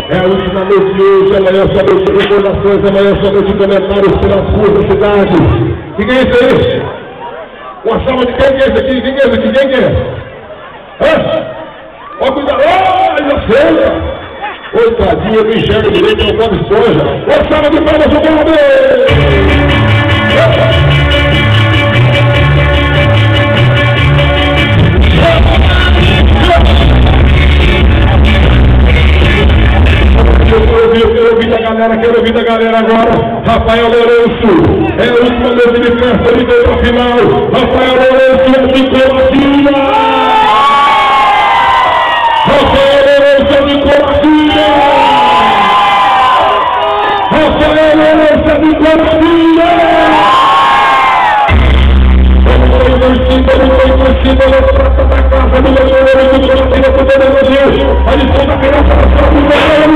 É a última noite de hoje, amanhã só noite de recordações, amanhã só noite de comentários pelas ruas da cidade. Quem é isso aí? Uma salva de quem é esse aqui? Quem é esse aqui? Quem é? Hã? Ó, cuidado! Olha, feia! Coitadinha, não enxerga direito, não come soja. Uma salva de palmas, o Bob! Quero ouvir da galera agora. Rafael Lourenço, é a última noite de festa, ele veio para a final. Rafael Lourenço de Colatina. Rafael Lourenço de Colatina. Rafael Lourenço de Colatina. Vamos por cima, no prato da casa do meu Lourenço de Colatina, por todo Deus. A lição da criança da sua vida.